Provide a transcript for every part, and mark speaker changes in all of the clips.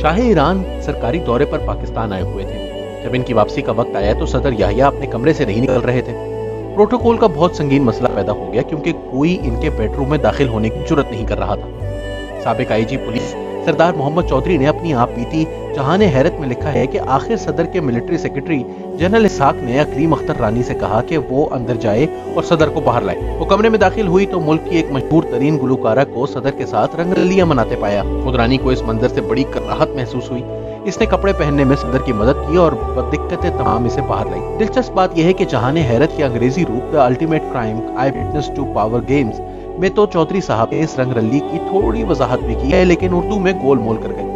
Speaker 1: Shah Iran सरकारी दौरे पर पाकिस्तान आए हुए थे। जब इनकी वापसी का वक्त आया तो सदर याहिया अपने कमरे से नहीं निकल रहे थे। प्रोटोकॉल का बहुत संगीन मसला पैदा हो गया क्योंकि कोई इनके बेडरूम में दाखिल होने की जुर्रत नहीं कर रहा था। साबिक आईजी पुलिस सरदार मोहम्मद चौधरी ने अपनी आप बीती जहान हैरत में लिखा है कि आखिर सदर के मिलिट्री सेक्रेटरी जनरल इसहाक ने अकलीम अख्तर रानी से कहा कि वो अंदर जाए और सदर को बाहर लाए। वो कमरे में दाखिल हुई तो मुल्क की एक मशहूर तरीन गुलकारा को सदर के साथ रंगरलियां मनाते पाया। खुद रानी को इस मंजर से बड़ी राहत महसूस हुई। इसने कपड़े पहनने में सदर की मदद की और बदिक्कतें तमाम इसे बाहर लाई। दिलचस्प बात यह है कि जहान हैरत के अंग्रेजी रूप the ultimate crime eye witness to power games में तो चौधरी साहब ने इस रंगरली की थोड़ी वजाहत भी की है, लेकिन उर्दू में गोल मोल कर गए।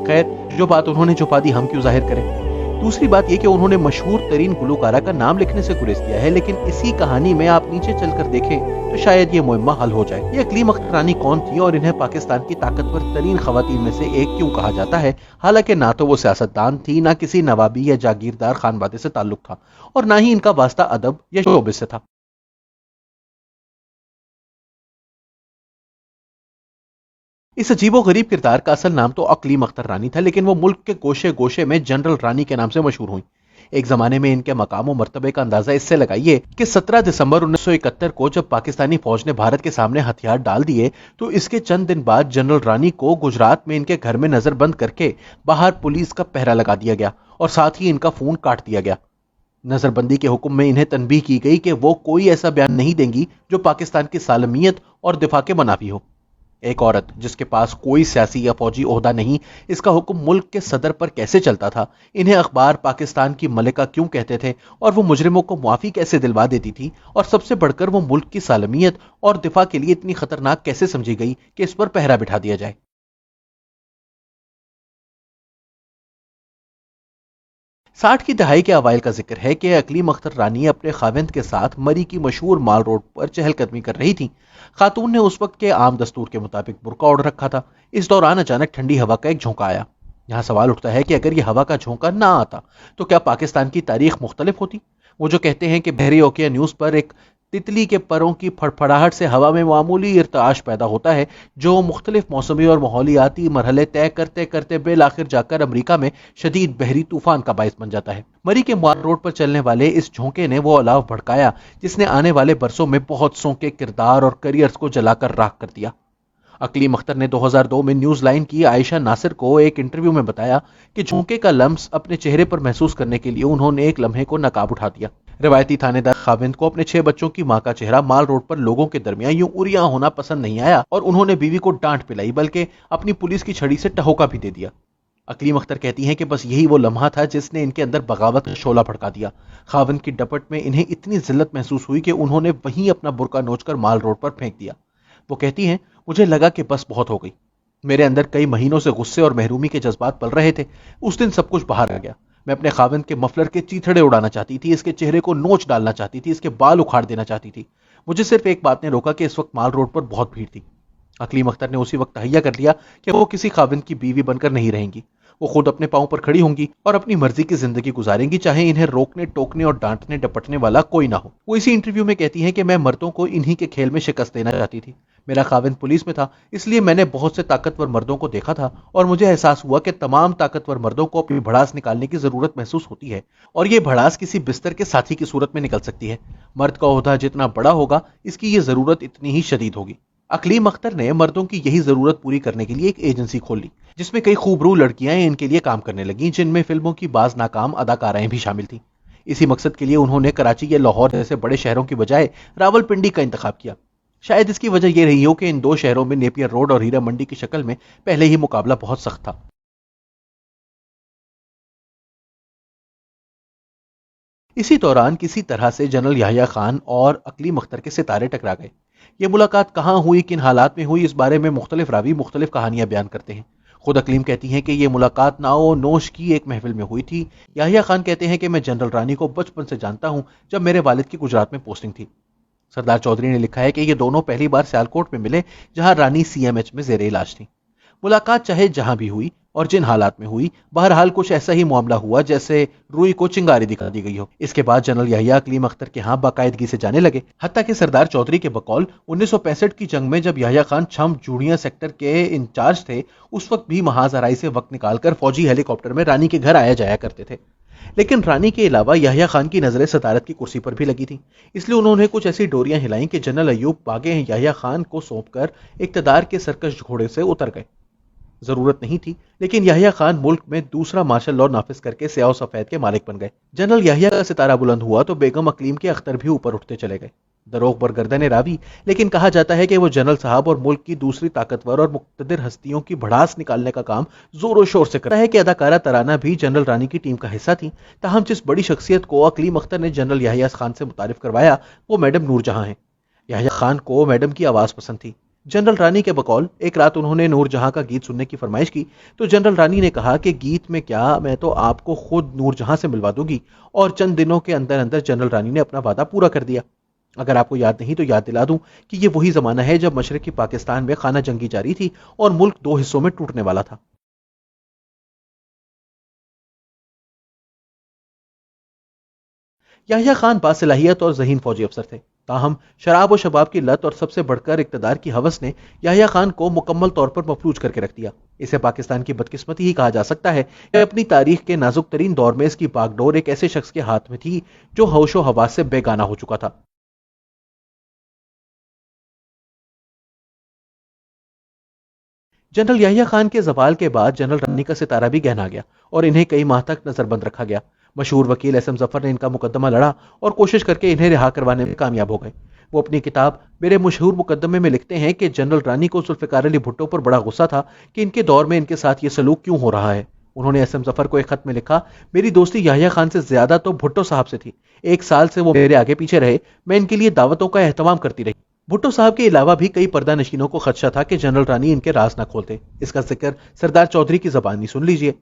Speaker 1: खैर, जो बात उन्होंने छुपा दी हम क्यों जाहिर करें। दूसरी बात यह कि उन्होंने मशहूर तरीन गुलकारा का नाम लिखने से गुरेज किया है, लेकिन इसी कहानी में आप नीचे चलकर देखें तो शायद ये मुहिम्मा हल हो जाए। ये अकलीम अख्तर रानी कौन थी और इन्हें पाकिस्तान की ताकतवर तरीन खवातीन में से एक क्यों कहा जाता है? हालांकि ना तो वो सियासतदान थी, ना किसी नवाबी या जागीरदार खानवादे से ताल्लुक था, और ना ही इनका वास्ता अदब या शोबे से था। इस अजीबो-गरीब किरदार का असल नाम तो अकलीम अख्तर रानी था, लेकिन वो मुल्क के गोशे गोशे में जनरल रानी के नाम से मशहूर हुई। एक जमाने में इनके मकाम और मर्तबे का अंदाजा इससे लगाइए कि 17 दिसंबर 1971 को जब पाकिस्तानी फौज ने भारत के सामने हथियार डाल दिए तो इसके चंद दिन बाद जनरल रानी को गुजरात में इनके घर में नजरबंद करके बाहर पुलिस का पहरा लगा दिया गया और साथ ही इनका फोन काट दिया गया। नजरबंदी के हुक्म में इन्हें तनबीह की गई कि वो कोई ऐसा बयान नहीं देंगी जो पाकिस्तान की सालमियत और दिफा के मुनाफी हो। एक औरत जिसके पास कोई सियासी या फौजी ओहदा नहीं, इसका हुक्म मुल्क के सदर पर कैसे चलता था? इन्हें अखबार पाकिस्तान की मलिका क्यों कहते थे और वो मुजरिमों को मुआफी कैसे दिलवा देती थी? और सबसे बढ़कर वो मुल्क की सालमियत और दिफा के लिए इतनी खतरनाक कैसे समझी गई कि इस पर पहरा बिठा दिया जाए? 60 की दहाई के अवाइल का जिक्र है कि अकलीम अख्तर रानी अपने खाविंद के साथ मरी की मशहूर माल रोड पर चहलकदमी कर रही थी। खातून ने उस वक्त के आम दस्तूर के मुताबिक बुर्का ओढ़ रखा था। इस दौरान अचानक ठंडी हवा का एक झोंका आया। यहाँ सवाल उठता है कि अगर यह हवा का झोंका ना आता तो क्या पाकिस्तान की तारीख मुख्तलिफ होती? वो जो कहते हैं कि बहरी ओकिया न्यूज पर एक तितली के परों की फड़फड़ाहट से हवा में मामूली इर्ताश पैदा होता है, जो मुख्तलिफ मौसमी और माहौलियाती मरहले तय करते करते बेलाखिर जाकर अमरीका में शदीद बहरी तूफान का बाइस बन जाता है। मरी के माल रोड पर चलने वाले इस झोंके ने वो अलाव भड़काया जिसने आने वाले बरसों में बहुत सौ के किरदार और करियर्स को जलाकर राख कर दिया। अकलीम अख्तर ने 2002 में न्यूज लाइन की आयशा नासिर को एक इंटरव्यू में बताया कि झोंके का लम्स अपने चेहरे पर महसूस करने के लिए उन्होंने एक लम्हे को नकाब उठा दिया। रिवायती थानेदार खाविंद को अपने 6 बच्चों की मां का चेहरा माल रोड पर लोगों के दरमियान यूं उरिया होना पसंद नहीं आया और उन्होंने बीवी को डांट पिलाई, बल्कि अपनी पुलिस की छड़ी से टहोका भी दे दिया। अकलीम अख्तर कहती हैं कि बस यही वो लम्हा था जिसने इनके अंदर बगावत का शोला भड़का दिया। खाविंद की डपट में इन्हें इतनी जिल्लत महसूस हुई कि उन्होंने वहीं अपना बुर्का नोचकर माल रोड पर फेंक दिया। वो कहती हैं, मुझे लगा कि बस बहुत हो गई। मेरे अंदर कई महीनों से गुस्से और महरूमी के जज्बात पल रहे थे। उस दिन सब कुछ बाहर आ गया। मैं अपने खाविंद के मफलर के चीथड़े उड़ाना चाहती थी, इसके चेहरे को नोच डालना चाहती थी, इसके बाल उखाड़ देना चाहती थी। मुझे सिर्फ एक बात ने रोका कि इस वक्त माल रोड पर बहुत भीड़ थी। अकलीम अख्तर ने उसी वक्त तहैया कर लिया कि वो किसी खाविंद की बीवी बनकर नहीं रहेंगी। वो खुद अपने पांव पर खड़ी होंगी और अपनी मर्जी की जिंदगी गुजारेंगी, चाहे इन्हें रोकने टोकने और डांटने डपटने वाला कोई ना हो। वो इसी इंटरव्यू में कहती हैं कि मैं मर्दों को इन्हीं के खेल में शिकस्त देना चाहती थी। मेरा खाविंद पुलिस में था, इसलिए मैंने बहुत से ताकतवर मर्दों को देखा था और मुझे एहसास हुआ कि तमाम ताकतवर मर्दों को अपनी भड़ास निकालने की जरूरत महसूस होती है, और ये भड़ास किसी बिस्तर के साथी की सूरत में निकल सकती है। मर्द का ओहदा जितना बड़ा होगा, इसकी ये जरूरत इतनी ही शदीद होगी। अकलीम अख्तर ने मर्दों की यही जरूरत पूरी करने के लिए एक एजेंसी खोली, जिसमें कई खूबरू लड़कियां इनके लिए काम करने लगीं, जिनमें फिल्मों की बाज नाकाम अदाकाराएं भी शामिल थीं। इसी मकसद के लिए उन्होंने कराची या लाहौर जैसे बड़े शहरों की बजाय रावलपिंडी का इंतखाब किया। शायद इसकी वजह यह रही हो कि इन दो शहरों में नेपियर रोड और हीरा मंडी की शक्ल में पहले ही मुकाबला बहुत सख्त था। इसी दौरान किसी तरह से जनरल याहिया खान और अकलीम अख्तर के सितारे टकरा गए। ये मुलाकात कहाँ हुई, किन हालात में हुई, इस बारे में मुख्तलिफ रावी मुख्तलिफ कहानियां बयान करते हैं। खुद अकलीम कहती हैं कि ये मुलाकात नाओ नोश की एक महफिल में हुई थी। याहिया खान कहते हैं कि मैं जनरल रानी को बचपन से जानता हूं, जब मेरे वालिद की गुजरात में पोस्टिंग थी। सरदार चौधरी ने लिखा है कि ये दोनों पहली बार सियालकोट में मिले, जहां रानी सीएमएच में जेरे इलाज थी। मुलाकात चाहे जहां भी हुई, اور جن حالات میں ہوئی بہرحال کچھ ایسا ہی معاملہ ہوا جیسے روئی کو چنگاری دکھا دی گئی ہو۔ اس کے بعد جنرل یحییٰ اقلیم اختر کے ہاں باقاعدگی سے جانے لگے، حتیٰ کہ سردار چودھری کے بقول 1965 کی جنگ میں جب یحییٰ خان چھم جوڑیاں سیکٹر کے انچارج تھے اس وقت بھی محاذ آرائی سے وقت نکال کر فوجی ہیلی کاپٹر میں رانی کے گھر آیا جایا کرتے تھے۔ لیکن رانی کے علاوہ یحییٰ خان کی نظریں صدارت کی کرسی پر بھی لگی تھیں، اس لیے انہوں نے کچھ ایسی ڈوریاں ہلائیں کہ جنرل ایوب باگے یحییٰ خان کو سونپ کر اقتدار کے سرکش گھوڑے سے اتر گئے۔ ضرورت نہیں تھی، لیکن یحییٰ خان ملک میں دوسرا مارشل لاء نافذ کر کے سیاہ و سفید کے مالک بن گئے۔ جنرل یحییٰ کا ستارہ بلند ہوا تو بیگم اقلیم کے اختر بھی اوپر اٹھتے چلے گئے، دروغ بر گردن راوی، لیکن کہا جاتا ہے کہ وہ جنرل صاحب اور ملک کی دوسری طاقتور اور مقتدر ہستیوں کی بھڑاس نکالنے کا کام زور و شور سے کرتا ہے کہ اداکارہ ترانہ بھی جنرل رانی کی ٹیم کا حصہ تھی۔ تاہم جس بڑی شخصیت کو اقلیم اختر نے جنرل یحییٰ خان سے متعارف کروایا وہ میڈم نور جہاں ہیں۔ یحییٰ خان کو میڈم کی آواز پسند تھی۔ جنرل رانی کے بقول ایک رات انہوں نے نور جہاں کا گیت سننے کی فرمائش کی تو جنرل رانی نے کہا کہ گیت میں کیا، میں تو آپ کو خود نور جہاں سے ملوا دوں گی، اور چند دنوں کے اندر اندر جنرل رانی نے اپنا وعدہ پورا کر دیا۔ اگر آپ کو یاد نہیں تو یاد دلا دوں کہ یہ وہی زمانہ ہے جب مشرقی پاکستان میں خانہ جنگی جاری تھی اور ملک دو حصوں میں ٹوٹنے والا تھا۔ یحییٰ خان باصلاحیت اور ذہین فوجی افسر تھے، تاہم شراب و شباب کی لت اور سب سے بڑھ کر اقتدار کی ہوس نے یحییٰ خان کو مکمل طور پر مفلوج کر کے رکھ دیا۔ اسے پاکستان کی بدقسمتی ہی کہا جا سکتا ہے کہ اپنی تاریخ کے نازک ترین دور میں اس کی باغ ڈور ایک ایسے شخص کے ہاتھ میں تھی جو ہوش و حواس سے بے گانہ ہو چکا تھا۔ جنرل یحییٰ خان کے زوال کے بعد جنرل رانی کا ستارہ بھی گہنا گیا اور انہیں کئی ماہ تک نظر بند رکھا گیا۔ مشہور وکیل ایس ایم ظفر نے ان کا مقدمہ لڑا اور کوشش کر کے انہیں رہا کروانے میں کامیاب ہو گئے۔ وہ اپنی کتاب میرے مشہور مقدمے میں لکھتے ہیں کہ جنرل رانی کو ذوالفقار علی بھٹو پر بڑا غصہ تھا کہ ان کے دور میں ان کے ساتھ یہ سلوک کیوں ہو رہا ہے۔ انہوں نے ایس ایم ظفر کو ایک خط میں لکھا، میری دوستی یحییٰ خان سے زیادہ تو بھٹو صاحب سے تھی، 1 سال سے وہ میرے آگے پیچھے رہے، میں ان کے لیے دعوتوں کا اہتمام کرتی رہی۔ بھٹو صاحب کے علاوہ بھی کئی پردہ نشینوں کو خدشہ تھا کہ جنرل رانی ان کے راز نہ کھولتے۔ اس کا ذکر سردار چودھری کی زبانی سن لیجئے۔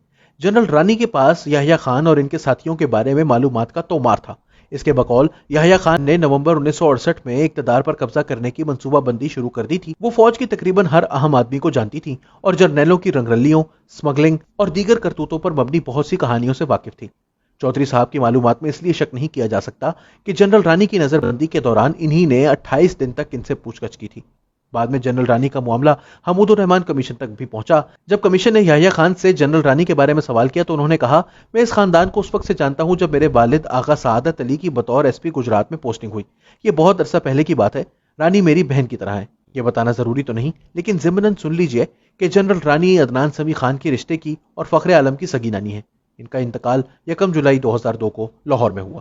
Speaker 1: جنرل رانی کے پاس یحییٰ خان اور ان کے ساتھیوں کے بارے میں معلومات کا تومار تھا۔ اس کے بقول یحییٰ خان نے نومبر 1968 میں اقتدار پر قبضہ کرنے کی منصوبہ بندی شروع کر دی تھی۔ وہ فوج کی تقریباً ہر اہم آدمی کو جانتی تھی اور جرنیلوں کی رنگرلیوں، سمگلنگ اور دیگر کرتوتوں پر مبنی بہت سی کہانیوں سے واقف تھی۔ چودھری صاحب کی معلومات میں اس لیے شک نہیں کیا جا سکتا کہ جنرل رانی کی نظر بندی کے دوران انہی نے 28 دن تک ان سے پوچھ گچھ کی تھی۔ بعد میں جنرل رانی کا معاملہ حمود الرحمان کمیشن تک بھی پہنچا۔ جب کمیشن نے یحییٰ خان سے جنرل رانی کے بارے میں سوال کیا تو انہوں نے کہا، میں اس خاندان کو اس وقت سے جانتا ہوں جب میرے والد آغا سعادت علی کی بطور ایس پی گجرات میں پوسٹنگ ہوئی۔ یہ بہت عرصہ پہلے کی بات ہے۔ رانی میری بہن کی طرح ہے۔ یہ بتانا ضروری تو نہیں، لیکن ضمناً سن لیجئے کہ جنرل رانی عدنان سمیع خان کی رشتے کی اور فخر عالم کی سگی نانی ہے۔ ان کا انتقال 1 جولائی 2002 کو لاہور میں ہوا۔